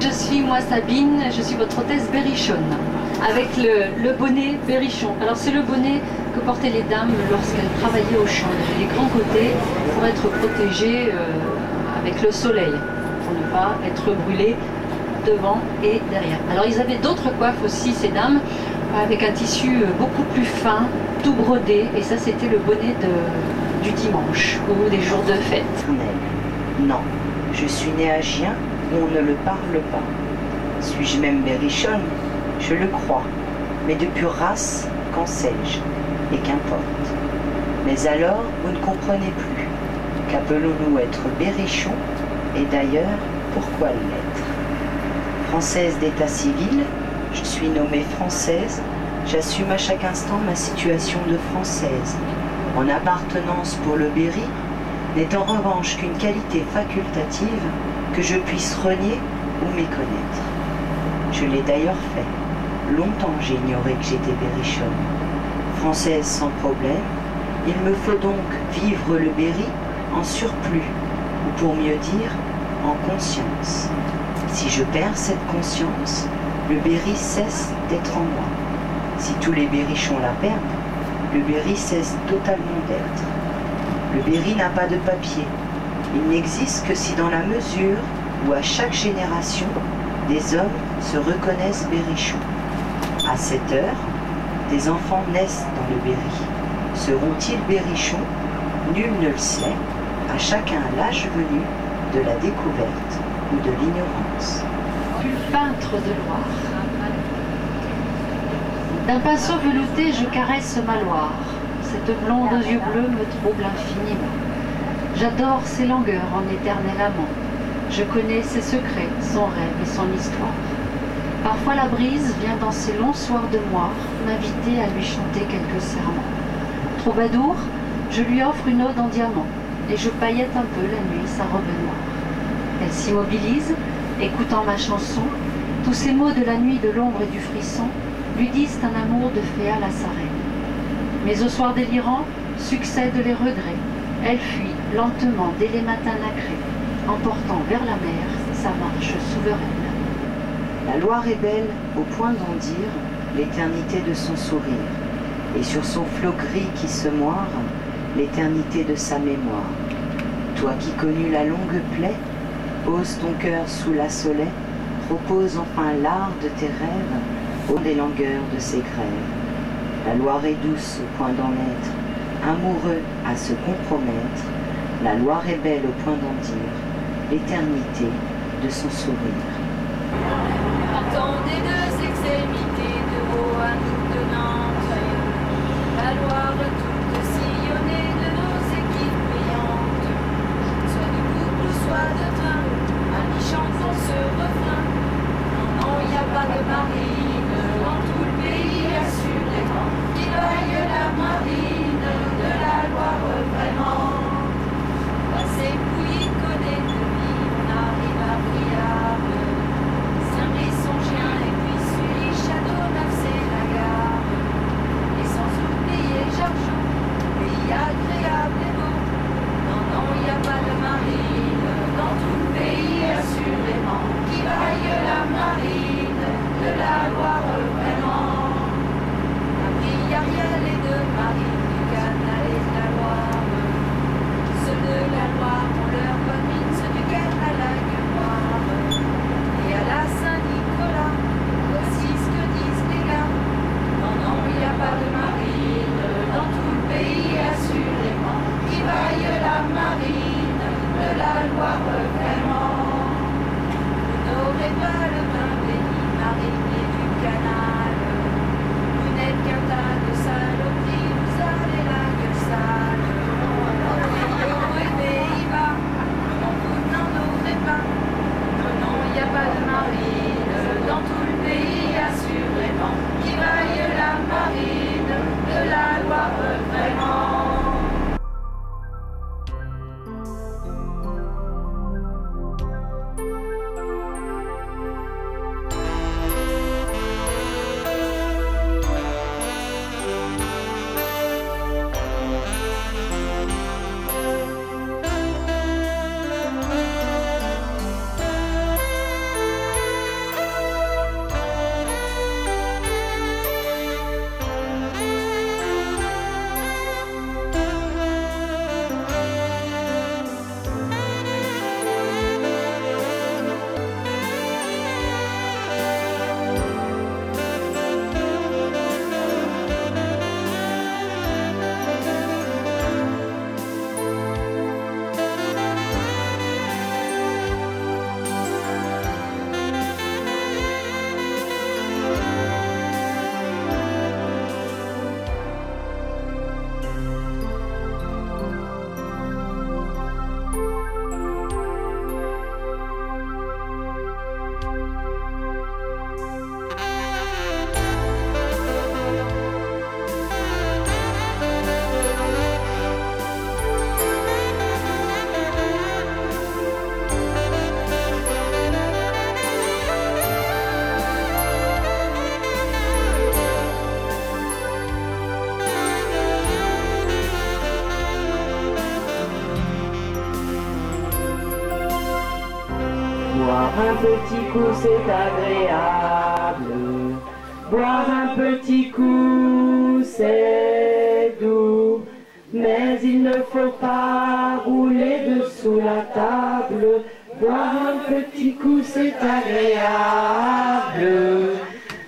Je suis moi Sabine, je suis votre hôtesse berrichonne, avec le bonnet berrichon. Alors c'est le bonnet que portaient les dames lorsqu'elles travaillaient au champ. Il y avait des grands côtés pour être protégées avec le soleil, pour ne pas être brûlées devant et derrière. Alors ils avaient d'autres coiffes aussi, ces dames, avec un tissu beaucoup plus fin, tout brodé, et ça c'était le bonnet du dimanche ou des jours de fête. Non, je suis née à Gien où on ne le parle pas. Suis-je même berrichonne? Je le crois, mais de pure race, qu'en sais-je? Et qu'importe. Mais alors, vous ne comprenez plus. Qu'appelons-nous être berrichon? Et d'ailleurs, pourquoi l'être? Française d'état civil, je suis nommée française, j'assume à chaque instant ma situation de française. Mon appartenance pour le Berry n'est en revanche qu'une qualité facultative que je puisse renier ou méconnaître. Je l'ai d'ailleurs fait. Longtemps j'ignorais que j'étais berrichonne. Française sans problème, il me faut donc vivre le Berry en surplus, ou pour mieux dire, en conscience. Si je perds cette conscience, le Berry cesse d'être en moi. Si tous les berrichons la perdent, le Berry cesse totalement d'être. Le Berry n'a pas de papier. Il n'existe que si dans la mesure où à chaque génération, des hommes se reconnaissent berrichons. À cette heure, des enfants naissent dans le Berry. Seront-ils berrichons? Nul ne le sait. À chacun l'âge venu de la découverte ou de l'ignorance. Le peintre de Loire. D'un pinceau velouté, je caresse ma Loire. Cette blonde aux yeux bleus me trouble infiniment. J'adore ses langueurs en éternel amant. Je connais ses secrets, son rêve et son histoire. Parfois la brise vient dans ces longs soirs de moire m'inviter à lui chanter quelques serments. Troubadour, je lui offre une ode en diamant et je paillette un peu la nuit sa robe noire. Elle s'immobilise, écoutant ma chanson. Tous ces mots de la nuit, de l'ombre et du frisson lui disent un amour de Féa la Sarène. Mais au soir délirant succèdent les regrets. Elle fuit lentement dès les matins nacrés, emportant vers la mer sa marche souveraine. La Loire est belle au point d'en dire l'éternité de son sourire, et sur son flot gris qui se moire, l'éternité de sa mémoire. Toi qui connus la longue plaie, pose ton cœur sous la soleil, propose enfin l'art de tes rêves, au des langueurs de ses grèves. La Loire est douce au point d'en être, amoureux à se compromettre. La Loire est belle au point d'en dire l'éternité de son sourire. Partant des deux extrémités de Vaud à nous de Nantes, la Loire toute sillonnée de nos équipes brillantes. Soit de couple ou soit de train, amis chantons ce refrain. Non, non, il n'y a pas de marine dans tout le pays, assurément. Qui vaille la marine de la Loire vraiment. Passer Pouilly, connaît de vie, on arrive à Briare. Saint-Brisson, Gien et puis Sully, Châteauneuf, c'est la gare. Et sans oublier Jargeau, pays agréable et beau. Non, non, il n'y a pas de marine dans tout le pays, assurément. Qui vaille un petit coup c'est agréable, boire un petit coup c'est doux, mais il ne faut pas rouler dessous la table, boire un petit coup c'est agréable,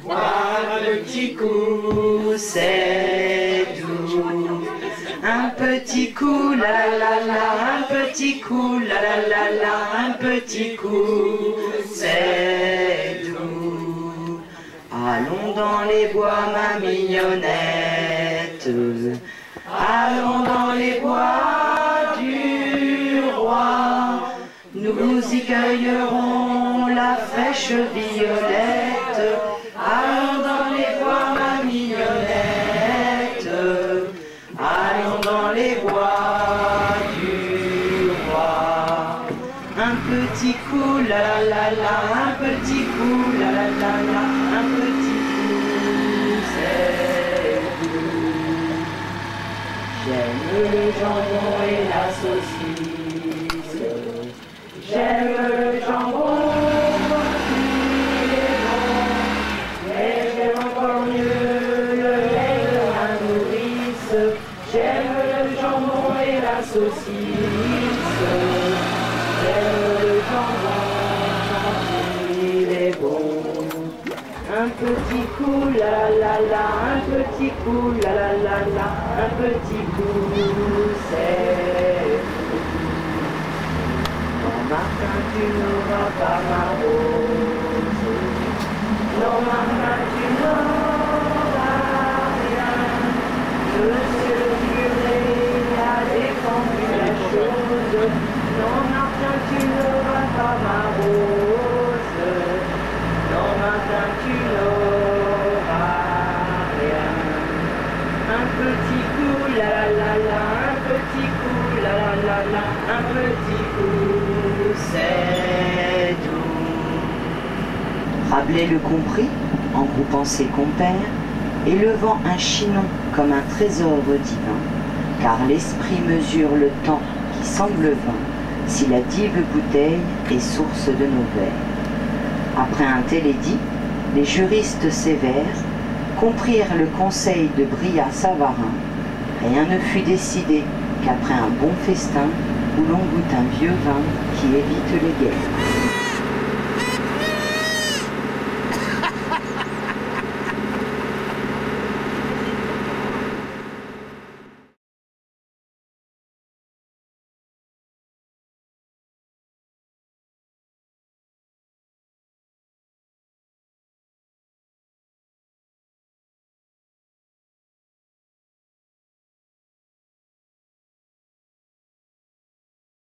boire un petit coup c'est doux. Un petit coup, la la la, un petit coup, la la la la, un petit coup, c'est doux. Allons dans les bois, ma mignonnette, allons dans les bois du roi, nous y cueillerons la fraîche violette. Allons dans les bois, ma mignonnette, allons dans les bois du roi. Un petit coup, la la la la, un petit coup, la la la la, un petit coup, c'est doux. J'aime le jambon et la saucisse, j'aime le jambon quand il est bon, mais j'aime encore mieux le lait de ma nourrice. J'aime le jambon et la saucisse, j'aime le jambon quand il est bon. Un petit coup, la la la, un petit coup, la la la la, un petit coup, c'est non Martin, tu n'auras pas ma rose, non Martin, tu n'auras rien. Monsieur le curé a défendu la chose. Non, Martin, tu n'auras pas ma rose. Non, Martin, tu n'auras rien. Un petit coup, la la la la, un petit coup, la la la la, un petit coup, c'est doux. Rabelais le comprit, en groupant ses compères, élevant un chinon comme un trésor divin, car l'esprit mesure le temps qui semble vain, si la dive bouteille est source de nos vers. Après un tel édit, les juristes sévères comprirent le conseil de Brillat-Savarin. Rien ne fut décidé qu'après un bon festin, où l'on goûte un vieux vin qui évite les guerres.